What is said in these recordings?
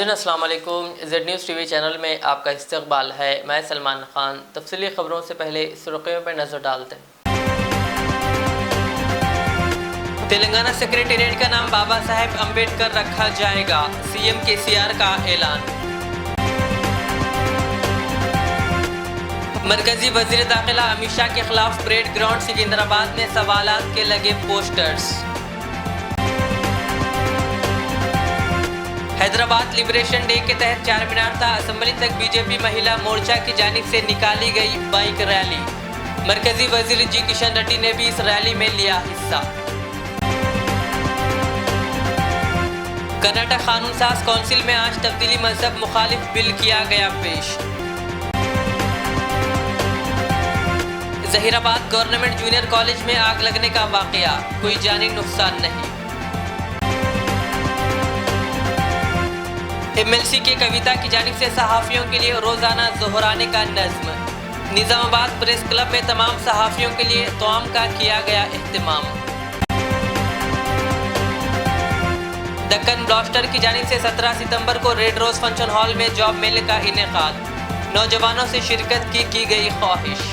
नाज़रीन अस्सलाम वालेकुम। ज़ेड न्यूज़ टीवी चैनल में आपका इस्तकबाल है। मैं सलमान खान। तफसीली खबरों से पहले सुर्खियों पर नज़र डालते हैं। तेलंगाना सेक्रेटेरिएट का नाम बाबा साहेब अम्बेडकर रखा जाएगा, सीएम केसीआर का ऐलान। मरकजी वज़ीर दाखिला अमित शाह के खिलाफ परेड ग्राउंड सिकंदराबाद में सवालात के लगे पोस्टर्स। हैदराबाद लिबरेशन डे के तहत चार मीनार था असेंबली तक बीजेपी महिला मोर्चा की जानिब से निकाली गई बाइक रैली। मरकजी वजीर जी किशन रेड्डी ने भी इस रैली में लिया हिस्सा। कर्नाटक कानून साज काउंसिल में आज तब्दीली मजहब मुखालिफ बिल किया गया पेश। जहीराबाद गवर्नमेंट जूनियर कॉलेज में आग लगने का वाकया, कोई जानी नुकसान नहीं। एमएलसी के कविता की जानिब से सहाफ़ियों के लिए रोज़ाना दोहराने का नज़्म। निज़ामाबाद प्रेस क्लब में तमाम सहाफ़ियों के लिए तोआम का किया गया एहतमाम। दक्कन ब्लास्टर की जानिब से 17 सितंबर को रेड रोज़ फंक्शन हॉल में जॉब मेले का इनेकाद। नौजवानों से शिरकत की गई ख्वाहिश।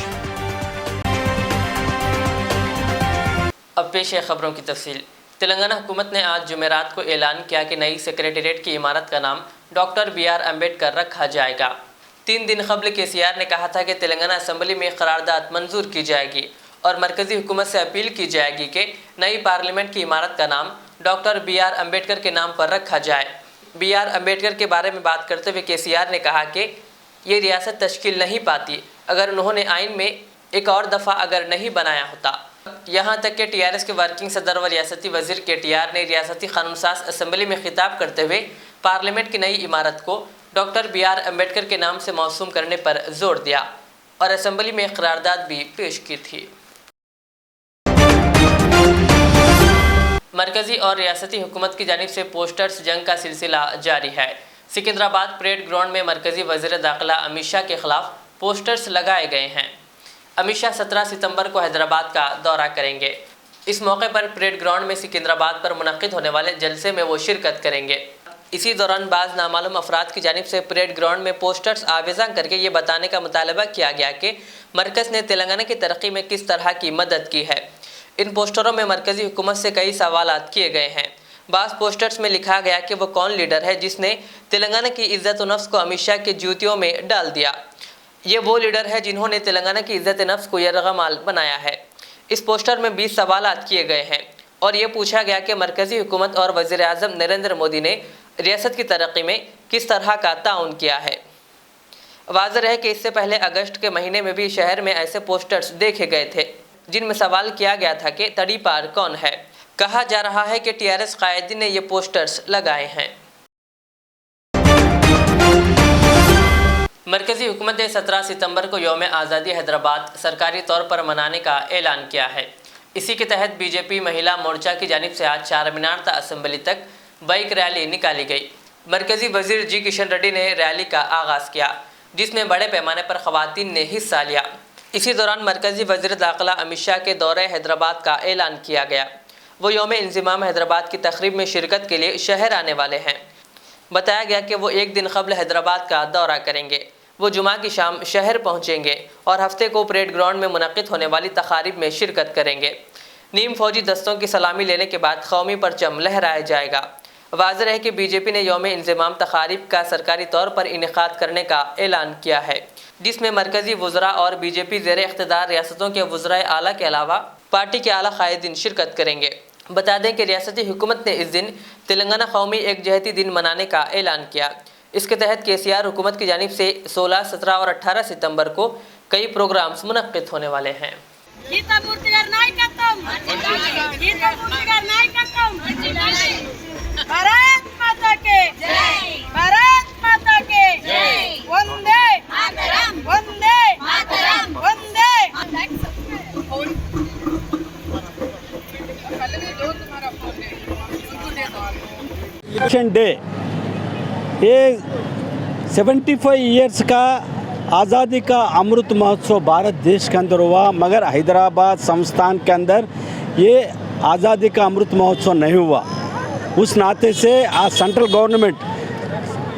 अब पेश है खबरों की तफसील। तेलंगाना हुकूमत ने आज जुमेरात को ऐलान किया कि नई सेक्रेटेरिएट की इमारत का नाम डॉक्टर BR अम्बेडकर रखा जाएगा। 3 दिन कबल केसीआर ने कहा था कि तेलंगाना असेंबली में करारदाद मंजूर की जाएगी और मरकजी हुकूमत से अपील की जाएगी कि नई पार्लियामेंट की इमारत का नाम डॉक्टर BR अम्बेडकर के नाम पर रखा जाए। BR अम्बेडकर के बारे में बात करते हुए केसीआर ने कहा कि ये रियासत तश्कील नहीं पाती अगर उन्होंने आइन में एक और दफ़ा अगर नहीं बनाया होता। यहाँ तक कि TRS के वर्किंग सदर व रियासती वजीर KTR ने रियासती कानून साज असेंबली में खिताब करते हुए पार्लियामेंट की नई इमारत को डॉक्टर BR अम्बेडकर के नाम से मौसूम करने पर जोर दिया और असेंबली में करारदाद भी पेश की थी। मरकजी और रियासती हुकूमत की जानिब से पोस्टर्स जंग का सिलसिला जारी है। सिकंदराबाद परेड ग्राउंड में मरकजी वज़ीर दाखिला अमित शाह के खिलाफ पोस्टर्स लगाए गए हैं। अमित शाह 17 सितंबर को हैदराबाद का दौरा करेंगे। इस मौके पर परेड ग्राउंड में सिकंदराबाद पर मुनक्किद होने वाले जलसे में वो शिरकत करेंगे। इसी दौरान बाज़ नामालूम अफराद की जानिब से परेड ग्राउंड में पोस्टर्स आवेज़ा करके ये बताने का मुतालबा किया गया कि मरकज़ ने तेलंगाना की तरक्की में किस तरह की मदद की है। इन पोस्टरों में मरकजी हुकूमत से कई सवालात किए गए हैं। बाज़ पोस्टर्स में लिखा गया कि वो कौन लीडर है जिसने तेलंगाना की इज़्ज़त नफ्स को अमित शाह की जूतियों में डाल दिया। ये वो लीडर है जिन्होंने तेलंगाना की इज़्ज़त नफ्स को यरग़माल बनाया है। इस पोस्टर में 20 सवालात किए गए हैं और ये पूछा गया कि मरकजी हुकूमत और वज़ीर आज़म नरेंद्र मोदी ने रियासत की तरक्की में किस तरह का ताउन किया है। वाज़ेह है कि इससे पहले अगस्त के महीने में भी शहर में ऐसे पोस्टर्स देखे गए थे जिनमें सवाल किया गया था कि तड़ी पार कौन है। कहा जा रहा है कि TRS कायदीन ने ये पोस्टर्स लगाए हैं। मरकजी हुकूमत ने 17 सितंबर को यौम आज़ादी हैदराबाद सरकारी तौर पर मनाने का ऐलान किया है। इसी के तहत बीजेपी महिला मोर्चा की जानिब से आज चार मीनार असेंबली तक बाइक रैली निकाली गई। मरकजी वजीर जी किशन रेड्डी ने रैली का आगाज़ किया जिसमें बड़े पैमाने पर ख़वातीन ने हिस्सा लिया। इसी दौरान मरकजी वज़ीर दाखिला अमित शाह के दौरे हैदराबाद का ऐलान किया गया। वो यौम इंज़िमाम हैदराबाद की तकरीब में शिरकत के लिए शहर आने वाले हैं। बताया गया कि वो एक दिन कबल हैदराबाद का दौरा करेंगे। वो जुमा की शाम शहर पहुंचेंगे और हफ्ते को परेड ग्राउंड में मुनक्किद होने वाली तकारीब में शिरकत करेंगे। नीम फौजी दस्तों की सलामी लेने के बाद कौमी परचम लहराया जाएगा। वाज़ेह है कि बीजेपी ने यौम इंज़िमाम तकारीब का सरकारी तौर पर इनेकाद करने का ऐलान किया है जिसमें मरकजी वज़रा और बीजेपी ज़ेर इख्तिदार रियासतों के वज़राए आला के अलावा पार्टी के आला कायदीन शिरकत करेंगे। बता दें कि रियासती हुकूमत ने इस दिन तेलंगाना कौमी एकजहती दिन मनाने का ऐलान किया। इसके तहत केसीआर हुकूमत की जानिब से 16, 17 और 18 सितंबर को कई प्रोग्राम्स मुनक्किद होने वाले हैं। इलेक्शन डे ये 75 ईयर्स का आज़ादी का अमृत महोत्सव भारत देश के अंदर हुआ, मगर हैदराबाद संस्थान के अंदर ये आज़ादी का अमृत महोत्सव नहीं हुआ। उस नाते से आज सेंट्रल गवर्नमेंट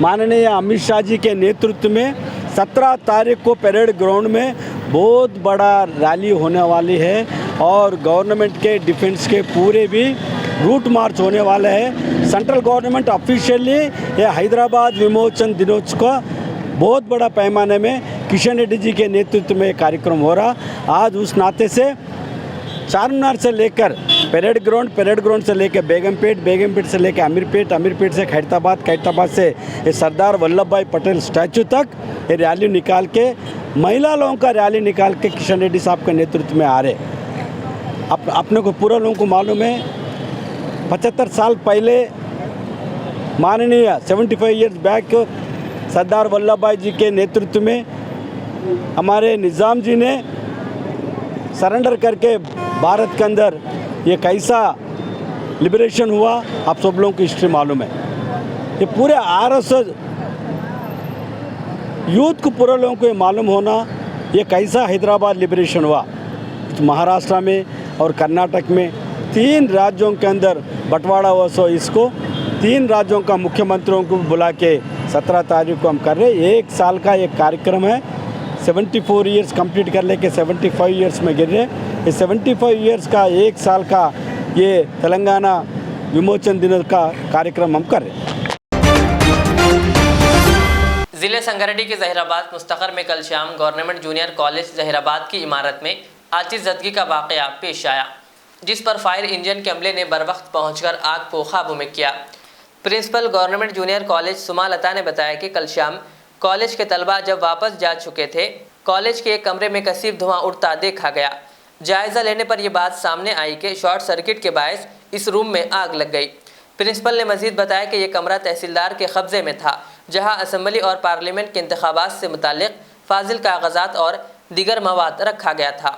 माननीय अमित शाह जी के नेतृत्व में 17 तारीख को परेड ग्राउंड में बहुत बड़ा रैली होने वाली है और गवर्नमेंट के डिफेंस के पूरे भी रूट मार्च होने वाले हैं। सेंट्रल गवर्नमेंट ऑफिशियली ये हैदराबाद विमोचन दिनोत्सव का बहुत बड़ा पैमाने में किशन रेड्डी जी के नेतृत्व में कार्यक्रम हो रहा। आज उस नाते से चारमीनार से लेकर परेड ग्राउंड से लेकर बेगमपेट से लेकर अमीरपेट से खैरताबाद से ये सरदार वल्लभ भाई पटेल स्टैचू तक ये रैली निकाल के महिला लोगों का रैली निकाल के किशन रेड्डी साहब के नेतृत्व में आ रहे। अपने को पूरा लोगों को मालूम है 75 साल पहले माननीय 75 इयर्स बैक सरदार वल्लभ भाई जी के नेतृत्व में हमारे निज़ाम जी ने सरेंडर करके भारत के अंदर ये कैसा लिबरेशन हुआ आप सब लोगों की हिस्ट्री मालूम है। ये पूरे आरएसएस यूथ को पूरे लोगों को ये मालूम होना ये कैसा हैदराबाद लिबरेशन हुआ। तो महाराष्ट्र में और कर्नाटक में 3 राज्यों के अंदर बंटवारा हुआ। सो इसको 3 राज्यों का मुख्यमंत्रियों को बुला के 17 तारीख को हम कर रहे। 1 साल का एक कार्यक्रम है। 74 इयर्स कंप्लीट कर लेके 75 इयर्स में गिर रहे। ये 75 इयर्स का 1 साल का ये तेलंगाना विमोचन दिनों का कार्यक्रम हम कर रहे हैं। जिले संगारेड्डी के जहीराबाद मुस्तकर में कल शाम गवर्नमेंट जूनियर कॉलेज जहीराबाद की इमारत में आतिशज़दगी का वाक़या पेश आया, जिस पर फायर इंजन के अमले ने बरवक्त पहुंचकर आग को काबू में किया। प्रिंसिपल गवर्नमेंट जूनियर कॉलेज सुमा लता ने बताया कि कल शाम कॉलेज के तलबा जब वापस जा चुके थे, कॉलेज के एक कमरे में कसीब धुआं उठता देखा गया। जायज़ा लेने पर यह बात सामने आई कि शॉर्ट सर्किट के बायस इस रूम में आग लग गई। प्रिंसिपल ने मजीद बताया कि यह कमरा तहसीलदार के कब्जे में था, जहां असेंबली और पार्लियामेंट के इंतखाबात से मुताल्लिक फाजिल कागजात और दीगर मवाद रखा गया था।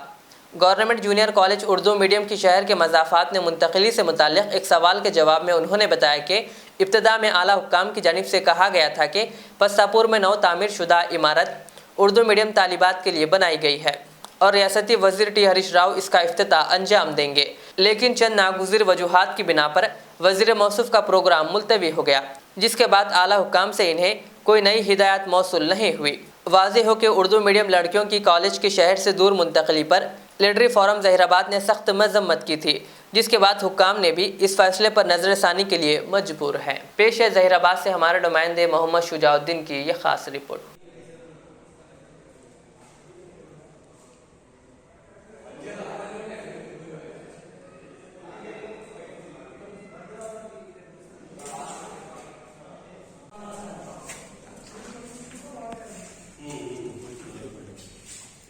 Government junior college Urdu medium की शहर के मज़ाफ़ात ने मुंतकिली से मुताल्लिक एक सवाल के जवाब में उन्होंने बताया कि इब्तिदा में आला हुक्काम की जानिब से कहा गया था कि पस्तापुर में नौ तामीर शुदा इमारत उर्दू मीडियम तालिबात के लिए बनाई गई है और रियासती वज़ीर टी हरीश राव इसका इफ्तिताह अंजाम देंगे, लेकिन चंद नागुज़िर वजूहात की बिना पर वज़ीर मौसूफ का प्रोग्राम मुलतवी हो गया, जिसके बाद आला हुक्काम से इन्हें कोई नई हिदायत मौसूल नहीं हुई। वाज़ेह हो कि उर्दू मीडियम लड़कियों की कॉलेज के शहर से दूर मुंतकली पर लीडरी फोरम जहीराबाद ने सख्त मजम्मत की थी, जिसके बाद हुक्काम ने भी इस फैसले पर नजरसानी के लिए मजबूर हैं। पेश है जहीराबाद से हमारे नुमाइंदे मोहम्मद शुजाउद्दीन की यह खास रिपोर्ट।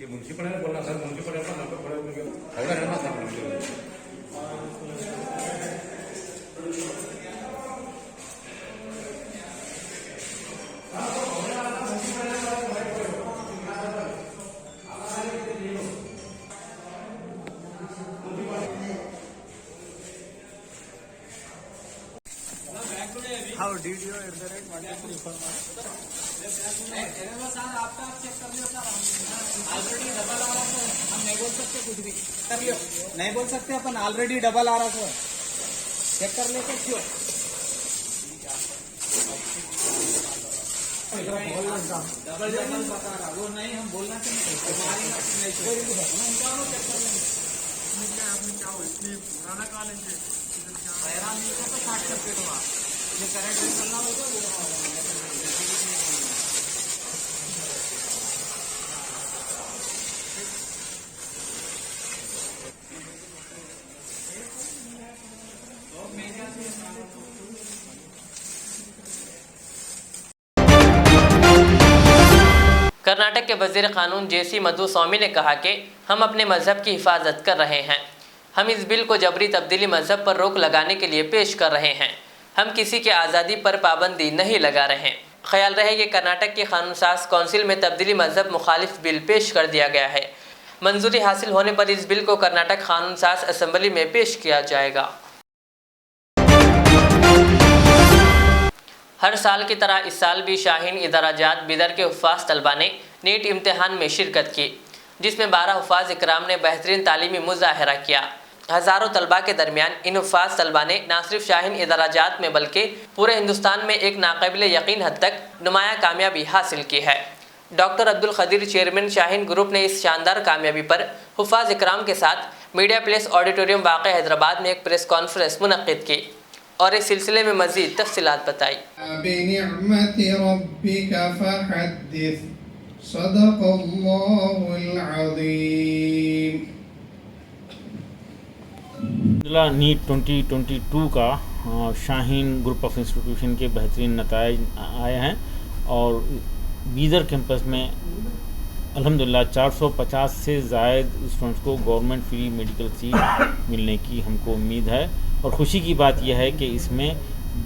मुंसिपल बोलना सर, मुंसिपल होगा रहना sir. How did you at the rate wanted to refer आपका चेक कर लियो सर, ऑलरेडी डबल आ रहा सर, हम नहीं बोल सकते कुछ भी कर लियो, नहीं बोल सकते अपन, ऑलरेडी डबल आ रहा सर, चेक कर लेते क्यों डबल डबल बता रहा वो नहीं, हम बोलना चाहिए हमारी आपने क्या हो इतनी पुराना कॉलेज है हैरान नहीं होगा तो शॉर्ट सर्किट हुआ, ये करंट निकलना होगा वो कर्नाटक के वज़ीर क़ानून जेसी मधु स्वामी ने कहा कि हम अपने मज़हब की हिफाजत कर रहे हैं। हम इस बिल को जबरी तब्दीली मज़हब पर रोक लगाने के लिए पेश कर रहे हैं। हम किसी के आज़ादी पर पाबंदी नहीं लगा रहे हैं। ख्याल रहे कि कर्नाटक की कानून साज कौंसिल में तब्दीली मज़हब मुखालिफ बिल पेश कर दिया गया है। मंजूरी हासिल होने पर इस बिल को कर्नाटक कानून साज असम्बली में पेश किया जाएगा। हर साल की तरह इस साल भी शाहीन इदराजात बिदर के हुफ़ाज़ तलबा ने नीट इम्तिहान में शिरकत की, जिसमें 12 हुफ़ाज़ इकराम ने बेहतरीन तालीमी मुज़ाहरा किया। हज़ारों तलबा के दरमियान इन हुफ़ाज़ तलबा ने न सिर्फ शाहीन इदराजात में बल्कि पूरे हिंदुस्तान में एक नाकाबिल यकीन हद तक नुमाया कामयाबी हासिल की है। Doctor Abdul Khadir chairman Shaheen group ने इस शानदार कामयाबी पर हुफ़ाज़ इकराम के साथ मीडिया प्लेस ऑडिटोरियम वाक़ हैदराबाद में एक प्रेस कॉन्फ्रेंस मुनक़्क़िद की और इस सिलसिले में मज़ीद तफ़सीलात बताई। बिनिअमति रब्बिका फहद्दिस सदक़ल्लाहुल अज़ीम। नीट 2022 का शाहीन ग्रुप ऑफ इंस्टीट्यूशन के बेहतरीन नताइज आए हैं और बीदर कैंपस में अल्हम्दुलिल्लाह 450 से ज़ायद स्टूडेंट्स को गवर्नमेंट फ्री मेडिकल सीट मिलने की हमको उम्मीद है। और ख़ुशी की बात यह है कि इसमें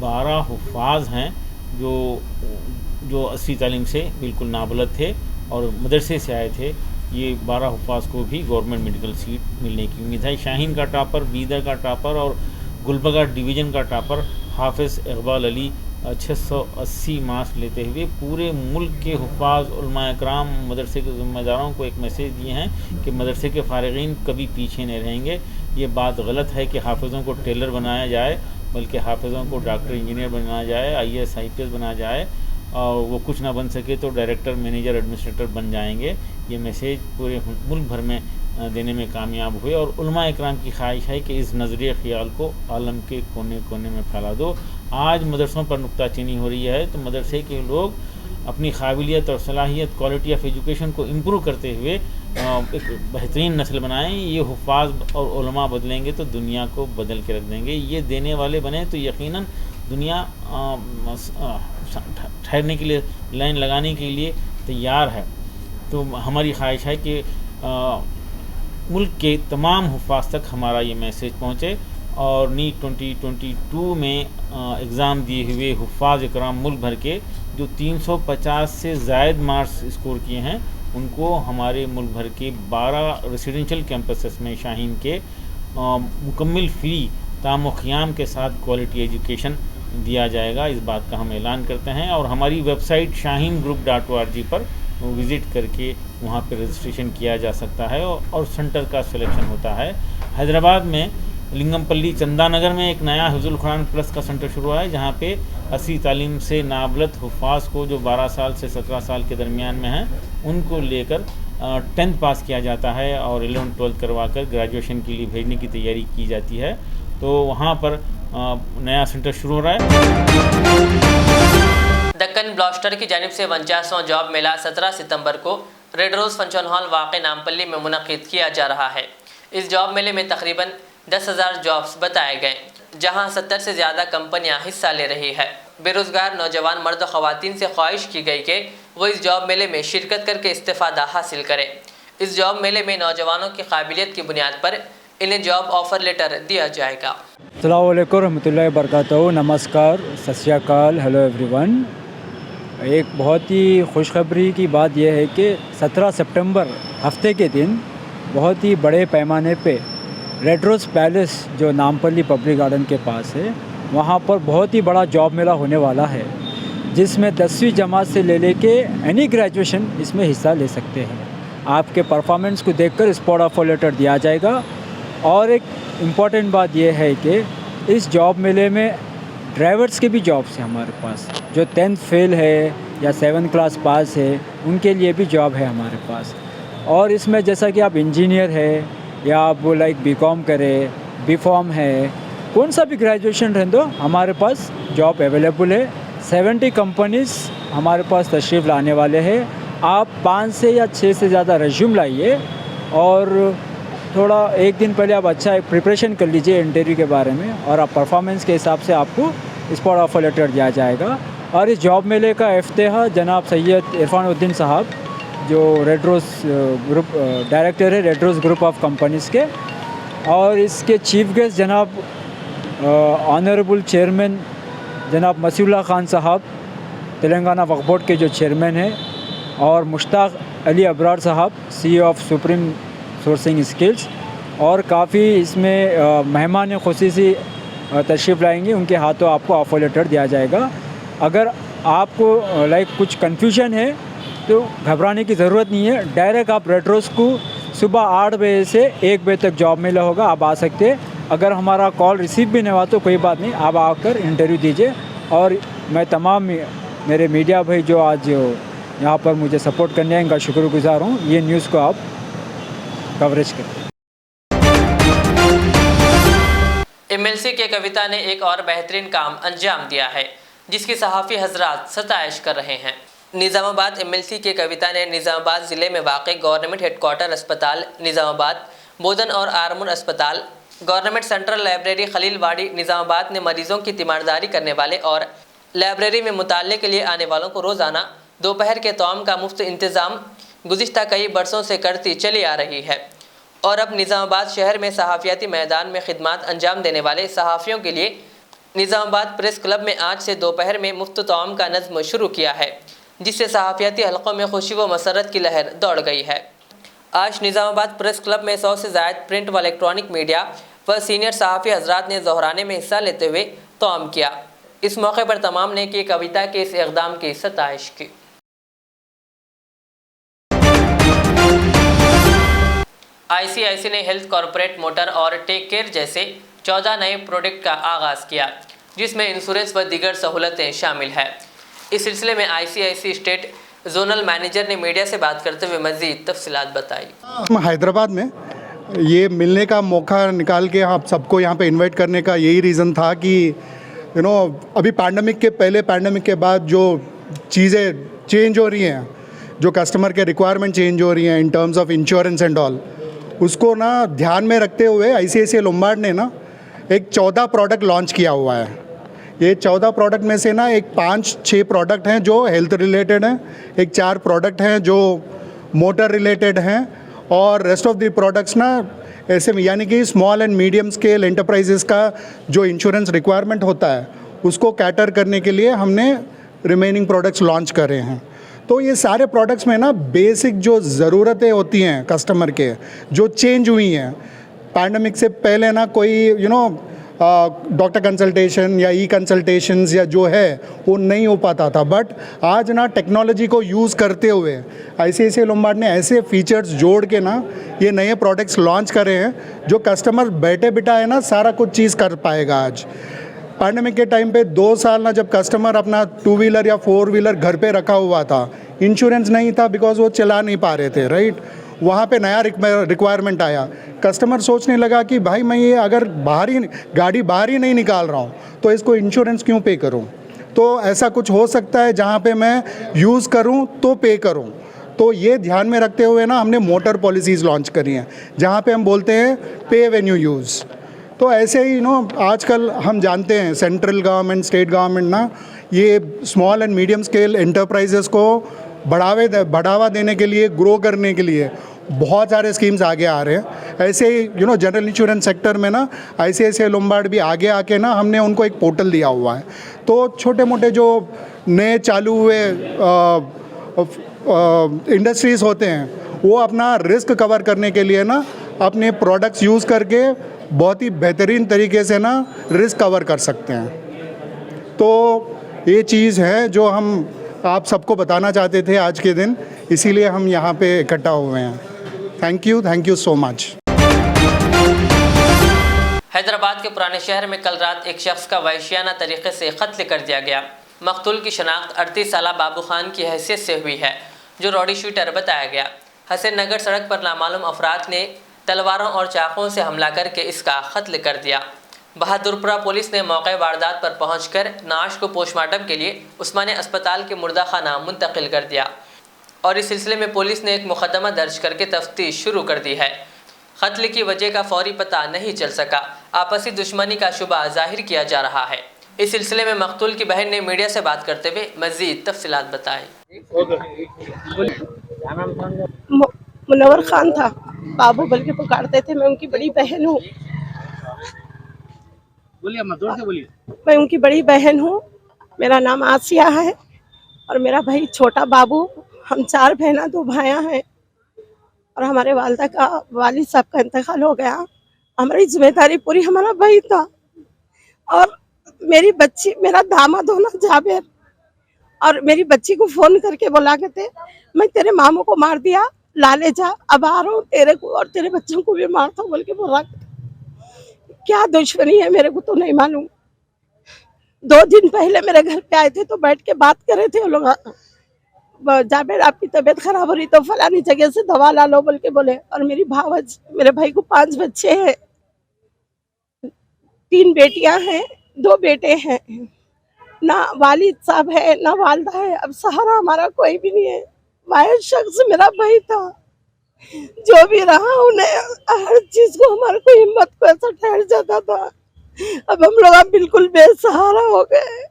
12 हुफ़ाज़ हैं जो असली तालीम से बिल्कुल नाबलद थे और मदरसे से आए थे। ये 12 हुफ़ाज़ को भी गवर्नमेंट मेडिकल सीट मिलने की उम्मीद है। शाहीन का टॉपर, बीदर का टॉपर और गुलबर्गा डिवीज़न का टॉपर हाफिज़ इकबाल अली 680 मार्क्स लेते हुए पूरे मुल्क के हुफ़ाज़, उलमा इकराम, मदरसे के ज़िम्मेदारों को एक मैसेज दिए हैं कि मदरसे के फ़ारिग़ीन कभी पीछे नहीं रहेंगे। ये बात गलत है कि हाफिज़ों को टेलर बनाया जाए, बल्कि हाफिज़ों को डॉक्टर, इंजीनियर बनाया जाए, IAS IPS बनाया जाए और वो कुछ ना बन सके तो डायरेक्टर, मैनेजर, एडमिनिस्ट्रेटर बन जाएंगे। ये मैसेज पूरे मुल्क भर में देने में कामयाब हुए और उलमा इकराम की ख्वाहिश है कि इस नज़रिए ख़याल को आलम के कोने कोने में फैला दो। आज मदरसों पर नुक्ताचीनी हो रही है तो मदरसे के लोग अपनी काबिलियत और सलाहियत, क्वालिटी ऑफ एजुकेशन को इम्प्रूव करते हुए एक बेहतरीन नस्ल बनाएं। ये हुफ़ाज़ और उलमा बदलेंगे तो दुनिया को बदल के रख देंगे। ये देने वाले बने तो यकीनन दुनिया ठहरने के लिए, लाइन लगाने के लिए तैयार है। तो हमारी ख्वाहिश है कि मुल्क के तमाम हुफ़ाज़ तक हमारा ये मैसेज पहुँचे और नीट 2022 में एग्ज़ाम दिए हुए हुफ़ाज़ इकराम मुल्क भर के जो 350 से ज़ायद मार्क्स स्कोर किए हैं उनको हमारे मुल्क भर के 12 रेसिडेंशियल कैंपसेस में शाहीन के मुकम्मल फ़्री ताम क़याम के साथ क्वालिटी एजुकेशन दिया जाएगा। इस बात का हम ऐलान करते हैं और हमारी वेबसाइट shaheengroup.org पर विज़िट करके वहाँ पर रजिस्ट्रेशन किया जा सकता है और सेंटर का सिलेक्शन होता है। हैदराबाद में लिंगमपल्ली चंदानगर में एक नया हिफ्ज़ुल कुरान प्लस का सेंटर शुरू हुआ है जहाँ पे असली तालीम से नाबलद हुफ़ाज़ को जो 12 साल से 17 साल के दरमियान में हैं उनको लेकर 10th पास किया जाता है और 11th 12th करवा कर ग्रेजुएशन के लिए भेजने की तैयारी की जाती है। तो वहाँ पर नया सेंटर शुरू हो रहा है। दक्कन ब्लास्टर की जानिब से 49वां जॉब मेला 17 सितंबर को रेड रोज़ फंक्शन हॉल वाक़े नामपल्ली में मुनक़्क़िद किया जा रहा है। इस जॉब मेले में तकरीबन 10,000 जॉब्स बताए गए जहां 70 से ज़्यादा कंपनियां हिस्सा ले रही है। बेरोज़गार नौजवान मर्द और ख़वातीन से ख्वाहिश की गई कि वो इस जॉब मेले में शिरकत करके इस्तेफ़ादा हासिल करें। इस जॉब मेले में नौजवानों की काबिलियत की बुनियाद पर इन्हें जॉब ऑफ़र लेटर दिया जाएगा। अस्सलामु अलैकुम रहमतुल्लाहि बरकातहू। नमस्कार, सत श्री अकाल, हेलो एवरीवन। एक बहुत ही खुशखबरी की बात यह है कि 17 सितंबर हफ्ते के दिन बहुत ही बड़े पैमाने पे रेड रोज़ पैलेस जो नामपल्ली पब्लिक गार्डन के पास है वहाँ पर बहुत ही बड़ा जॉब मेला होने वाला है जिसमें 10वीं जमात से लेके एनी ग्रेजुएशन इसमें हिस्सा ले सकते हैं। आपके परफॉर्मेंस को देखकर स्पॉट ऑफर लेटर दिया जाएगा। और एक इम्पॉर्टेंट बात यह है कि इस जॉब मेले में ड्राइवर्स के भी जॉब्स हैं हमारे पास। जो 10th फेल है या 7th क्लास पास है उनके लिए भी जॉब है हमारे पास। और इसमें जैसा कि आप इंजीनियर है या आप लाइक BCom करें, B.Pharm है, कौन सा भी ग्रेजुएशन रहने दो हमारे पास जॉब अवेलेबल है। 70 कंपनीज़ हमारे पास तशरीफ़ लाने वाले हैं। आप 5 से या 6 से ज़्यादा रेज्यूम लाइए और थोड़ा एक दिन पहले आप अच्छा प्रिपरेशन कर लीजिए इंटरव्यू के बारे में और आप परफॉर्मेंस के हिसाब से आपको स्पॉट ऑफर लेटर दिया जाएगा। और इस जॉब मेले का इफ्तिताह जनाब सैयद इरफानुद्दीन साहब जो रेड रोज़ ग्रुप डायरेक्टर है Red Rose group of companies के, और इसके चीफ गेस्ट जनाब ऑनरेबल चेयरमैन जनाब मसीउल्लाह खान साहब तेलंगाना वक्फ बोर्ड के जो चेयरमैन हैं, और मुश्ताक अली अबरार साहब CEO of supreme sourcing skills, और काफ़ी इसमें मेहमान खुसूसी तशरीफ़ लाएंगे। उनके हाथों आपको ऑफर लेटर दिया जाएगा। अगर आपको लाइक कुछ कन्फ्यूजन है तो घबराने की ज़रूरत नहीं है। डायरेक्ट आप रेड रोज़ को सुबह 8 बजे से 1 बजे तक जॉब मिला होगा, आप आ सकते हैं। अगर हमारा कॉल रिसीव भी नहीं हुआ तो कोई बात नहीं, आप आकर इंटरव्यू दीजिए। और मैं तमाम मेरे मीडिया भाई जो आज यहाँ पर मुझे सपोर्ट करने हैं, इनका शुक्रगुजार हूँ। ये न्यूज़ को आप कवरेज करें। एमएलसी के कविता ने एक और बेहतरीन काम अंजाम दिया है, जिसकी सहाफ़ी हजरात सताइश कर रहे हैं। निज़ामाबाद एमएलसी के कविता ने निज़ामाबाद ज़िले में वाक़ गवर्नमेंट हेडक्वार्टर अस्पताल निज़ामाबाद, बोधन और आरमूर अस्पताल, गवर्नमेंट सेंट्रल लाइब्रेरी खलीलवाड़ी निज़ामाबाद ने मरीज़ों की तीमारदारी करने वाले और लाइब्रेरी में मुताले के लिए आने वालों को रोज़ाना दोपहर के तौम का मुफ्त इंतज़ाम गुज़िश्ता कई बरसों से करती चली आ रही है। और अब निज़ामाबाद शहर में सहाफ़ियाती मैदान में खिदमात अंजाम देने वाले सहाफ़ियों के लिए निज़ामाबाद प्रेस क्लब में आज से दोपहर में मुफ्त तौम का नज़्म शुरू किया है, जिससे सहाफ़ियाती हलक़ों में खुशी व मसरत की लहर दौड़ गई है। आज निज़ामाबाद प्रेस क्लब में 100 से ज़ायद प्रिंट व इलेक्ट्रॉनिक मीडिया व सीनियर सहाफ़ी हजरात ने ज़ोहराने में हिस्सा लेते हुए तौम किया। इस मौके पर तमाम ने की कविता के इस इक़दाम की सताइश की। ICICI ने हेल्थ कॉरपोरेट मोटर और टेक केयर जैसे 14 नए प्रोडक्ट का आगाज़ किया, जिसमें इंश्योरेंस व दीगर सहूलतें शामिल है। इस सिलसिले में ICICI स्टेट जोनल मैनेजर ने मीडिया से बात करते हुए मज़ीद तफसीलात बताई। हैदराबाद में ये मिलने का मौका निकाल के आप सबको यहाँ पे इनवाइट करने का यही रीज़न था कि अभी पैंडमिक के पहले, पैंडमिक के बाद जो चीज़ें चेंज हो रही हैं, जो कस्टमर के रिक्वायरमेंट चेंज हो रही हैं in terms of insurance and all, उसको ना ध्यान में रखते हुए ICICI लोम्बार्ड ने ना एक 14 प्रोडक्ट लॉन्च किया हुआ है। ये 14 प्रोडक्ट में से ना एक 5-6 प्रोडक्ट हैं जो हेल्थ रिलेटेड हैं, एक 4 प्रोडक्ट हैं जो मोटर रिलेटेड हैं, और रेस्ट ऑफ द प्रोडक्ट्स ना ऐसे में, यानी कि small and medium scale enterprises का जो इंश्योरेंस रिक्वायरमेंट होता है उसको कैटर करने के लिए हमने रिमेनिंग प्रोडक्ट्स लॉन्च करे हैं। तो ये सारे प्रोडक्ट्स में ना बेसिक जो ज़रूरतें होती हैं कस्टमर के, जो चेंज हुई हैं पैंडमिक से पहले ना, कोई डॉक्टर कंसल्टेशन या कंसल्टेशंस या जो है वो नहीं हो पाता था, बट आज ना टेक्नोलॉजी को यूज़ करते हुए ICICI लोम्बार्ड ने ऐसे फीचर्स जोड़ के ना ये नए प्रोडक्ट्स लॉन्च करे हैं जो कस्टमर बैठे बिठाए ना सारा कुछ चीज़ कर पाएगा। आज पैंडमिक के टाइम पे 2 साल ना जब कस्टमर अपना 2 व्हीलर या 4 व्हीलर घर पे रखा हुआ था, इंश्योरेंस नहीं था बिकॉज वो चला नहीं पा रहे थे, राइट। वहाँ पे नया रिक्वायरमेंट आया, कस्टमर सोचने लगा कि भाई मैं ये अगर गाड़ी बाहर ही नहीं निकाल रहा हूँ तो इसको इंश्योरेंस क्यों पे करूँ। तो ऐसा कुछ हो सकता है जहाँ पे मैं यूज़ करूँ तो पे करूँ। तो ये ध्यान में रखते हुए ना हमने मोटर पॉलिसीज़ लॉन्च करी हैं जहाँ पे हम बोलते हैं पे व्हेन यू यूज़। तो ऐसे ही आजकल हम जानते हैं सेंट्रल गवर्नमेंट, स्टेट गवर्नमेंट ना ये small and medium scale enterprises को बढ़ावा देने के लिए, ग्रो करने के लिए बहुत सारे स्कीम्स आगे आ रहे हैं। ऐसे ही जनरल इंश्योरेंस सेक्टर में ना ICICI लोम्बार्ड भी आगे आके ना हमने उनको एक पोर्टल दिया हुआ है। तो छोटे मोटे जो नए चालू हुए इंडस्ट्रीज़ होते हैं वो अपना रिस्क कवर करने के लिए ना अपने प्रोडक्ट्स यूज़ करके बहुत ही बेहतरीन तरीके से ना रिस्क कवर कर सकते हैं। तो ये चीज़ है जो हम आप सबको बताना चाहते थे आज के दिन, इसीलिए हम यहाँ पे इकट्ठा हुए हैं। Thank you so much. Hyderabad के पुराने शहर में कल रात एक शख्स का वहशियाना तरीके से कत्ल कर दिया गया। मकतूल की शनाख्त 38 साला बाबू खान की हैसियत से हुई है, जो रॉडी शूटर बताया गया। हसन नगर सड़क पर नामालूम अफराद ने तलवारों और चाकुओं से हमला करके इसका कत्ल कर दिया। बहादुरपुरा पुलिस ने मौके वारदात पर पहुंचकर नाश को पोस्टमार्टम के लिए उस्मानिया अस्पताल के मुर्दा खाना मुंतकिल कर दिया और इस सिलसिले में पुलिस ने एक मुकदमा दर्ज करके तफ्तीश शुरू कर दी है। कत्ल की वजह का फौरी पता नहीं चल सका। आपसी दुश्मनी का शुबा जाहिर किया जा रहा है। इस सिलसिले में मकतूल की बहन ने मीडिया से बात करते हुए मज़ीद तफसीलात बताई। मुनव्वर खान था, बाबू बल के पुकारते थे। मैं उनकी बड़ी बहन हूँ। मैं उनकी बड़ी बहन हूँ। मेरा नाम आसिया है और मेरा भाई छोटा बाबू। हम 4 बहना 2 भाइयाँ हैं और हमारे वालिद साहब का इंतकाल हो गया। हमारी जिम्मेदारी पूरी हमारा भाई था और मेरी बच्ची, मेरा दामाद होना जावेद, और मेरी बच्ची को फोन करके बोला के थे मैं तेरे मामू को मार दिया, लाने जा, अब आ रहा हूँ तेरे को और तेरे बच्चों को भी मारता हूँ बोल के बोला। क्या दुश्मनी है मेरे को तो नहीं मालूम। 2 दिन पहले मेरे घर पे आए थे तो बैठ के बात कर रहे थे वो लोग, जावेद आपकी तबीयत खराब हो रही तो फलानी जगह से दवा ला लो बोल के बोले। और मेरी भावज, मेरे भाई को 5 बच्चे हैं, 3 बेटियां हैं, 2 बेटे हैं, ना वालिद साहब है ना वालदा है। अब सहारा हमारा कोई भी नहीं है। वाहिद शख्स मेरा भाई था, जो भी रहा उन्हें हर चीज को हमारे को हिम्मत को ऐसा ठहर जाता था। अब हम लोग अब बिल्कुल बेसहारा हो गए।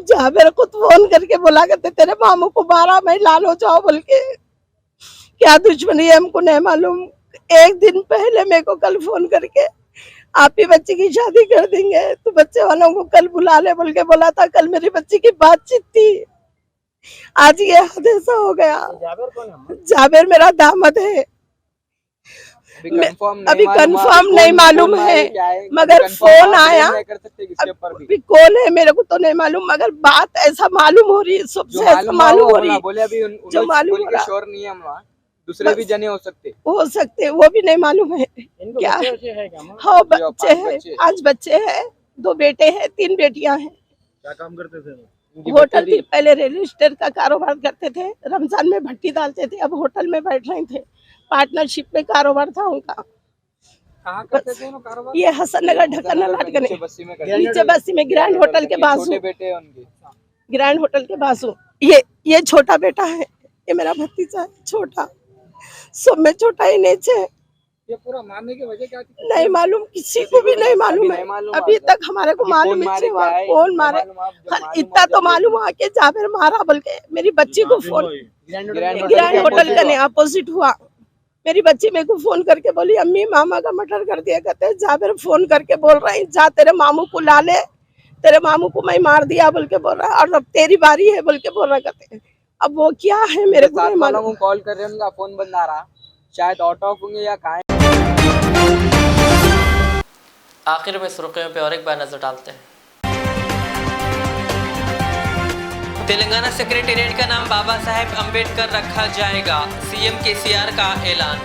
जावेद खुद फोन करके बोला करते तेरे मामू को 12 मई लाल हो जाओ बोल के। क्या दुश्मनी है हमको नहीं मालूम। 1 दिन पहले मेरे को कल फोन करके आप ही बच्चे की शादी कर देंगे तो बच्चे वालों को कल बुला ले बोल के बोला था। कल मेरी बच्ची की बातचीत थी, आज ये हादसा हो गया। जावेद मेरा दामाद है। अभी कंफर्म नहीं मालूम है, मगर फोन आया। अभी कौन है मेरे को तो नहीं मालूम, मगर बात ऐसा मालूम हो रही है, सबसे ऐसा मालूम हो रही है। जो मालूम हो रहा दूसरे भी जने हो सकते वो भी नहीं मालूम है क्या है। हाँ बच्चे हैं, 5 बच्चे हैं, 2 बेटे हैं, 3 बेटियां हैं। क्या काम करते थे? होटल थी, पहले रियल एस्टेट का कारोबार करते थे, रमजान में भट्टी डालते थे, अब होटल में बैठ रहे थे। पार्टनरशिप में कारोबार था उनका। कहाँ करते थे वो कारोबार? ये हसन नगर ढक्कन लाटकने नीचे बस्ती में ग्रैंड होटल के बाजू। बेटे हैं उनके, ग्रैंड होटल के बाजू। ये छोटा बेटा है, ये मेरा भतीजा है छोटा, सब में छोटा ही नीचे। ये पूरा मारने की वजह क्या थी? नहीं मालूम, किसी को भी नहीं मालूम है अभी तक। हमारे को मालूम नहीं हुआ कौन मारे। इतना तो मालूम हुआ कि जावेद मारा बोल के। मेरी बच्ची को फोन, ग्रैंड होटल का नहीं अपोजिट हुआ। मेरी बच्ची मेरे को फोन करके बोली अम्मी मामा का मर्डर कर दिया। कहते जावेद फोन करके बोल रहा है जा तेरे मामू को ला ले, तेरे मामू को मैं मार दिया बोल के बोल रहा है, और अब तेरी बारी है बोल के बोल रहा। कहते अब वो क्या है मेरे को नहीं मालूम। कॉल कर रहे हैं, उनका फोन बंद आ रहा, शायद आउट ऑफ होंगे या कहाँ। आखिर में सुर्खियों पे और एक बार नजर डालते हैं। तेलंगाना सेक्रेटेरिएट का नाम बाबा साहेब अंबेडकर रखा जाएगा, सीएम केसीआर का ऐलान।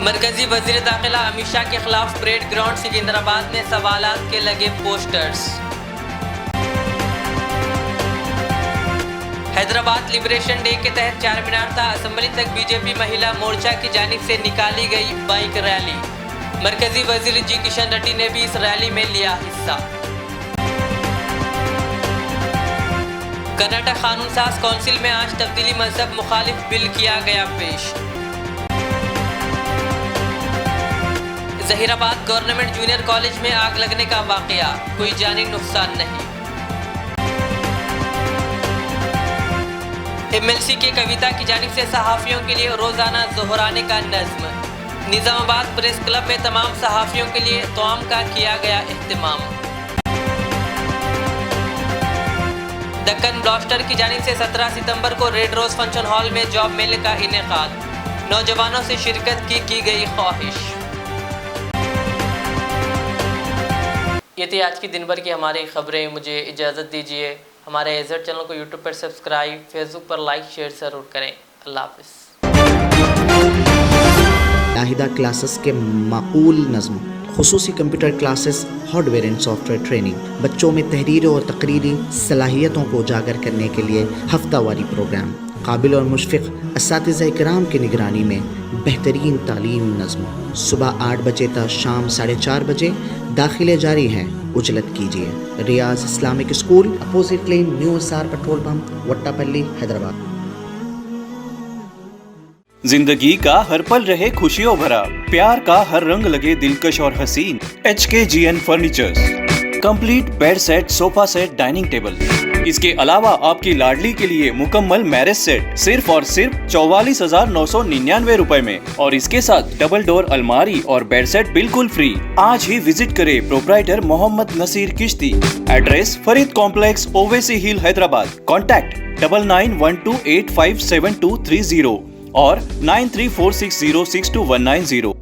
मरकजी वजीर दाखिला अमित शाह के खिलाफ परेड ग्राउंड सिकंदराबाद में सवालात के लगे पोस्टर्स। हैदराबाद लिबरेशन डे के तहत चारमीनार था असेंबली तक बीजेपी महिला मोर्चा की जानिब से निकाली गई बाइक रैली। मरकजी वजीर जी किशन रेड्डी ने भी इस रैली में लिया हिस्सा। कर्नाटक कानून साज काउंसिल में आज तब्दीली मजहब मुखालिफ बिल किया गया पेश। जहीराबाद गवर्नमेंट जूनियर कॉलेज में आग लगने का वाकया, कोई जानी नुकसान नहीं। एमएलसी के कविता की जानिब से सहाफ़ियों के लिए रोज़ाना दोहराने का नज़्म। निज़ामाबाद प्रेस क्लब में तमाम सहाफ़ियों के लिए तोआम का किया गया एहतमाम। दक्कन ब्लास्टर की जानिब से 17 सितंबर को रेड रोज़ फंक्शन हॉल में जॉब मेले का इनेकाद, नौजवानों से शिरकत की गई ख्वाहिश। ये थी आज की दिन भर की हमारी खबरें। मुझे इजाज़त दीजिए। हमारे एजेड चैनल को यूट्यूब पर सब्सक्राइब, फेसबुक पर लाइक शेयर ज़रूर करें। अल्लाह हाफ़िज़। नाहिदा क्लासेस के माकूल नज़्म, खुसूसी computer classes, hardware and software training, बच्चों में तहरीरी और तकरीरी सलाहियतों को उजागर करने के लिए हफ्तावारी प्रोग्राम, काबिल और मुशफ़िक़ असातिज़ा इकराम की निगरानी में बेहतरीन तालीम नज़्म। सुबह 8 बजे तक शाम 4:30 बजे दाखिले जारी हैं, उजलत कीजिए। Riyaz Islamic school, opposite lane, new SR petrol pump, Wattepally, Hyderabad. जिंदगी का हर पल रहे खुशियों भरा, प्यार का हर रंग लगे दिलकश और हसीन। HKGN furnitures, complete bed set, sofa set, dining table. इसके अलावा आपकी लाडली के लिए मुकम्मल मैरिज सेट सिर्फ और सिर्फ 44,999 रुपए में, और इसके साथ डबल डोर अलमारी और बेड सेट बिल्कुल फ्री। आज ही विजिट करें प्रोप्राइटर मोहम्मद नसीर किश्ती। एड्रेस फरीद कॉम्प्लेक्स, ओवैसी हिल, हैदराबाद। कॉन्टैक्ट 9912857230 और 9346062190।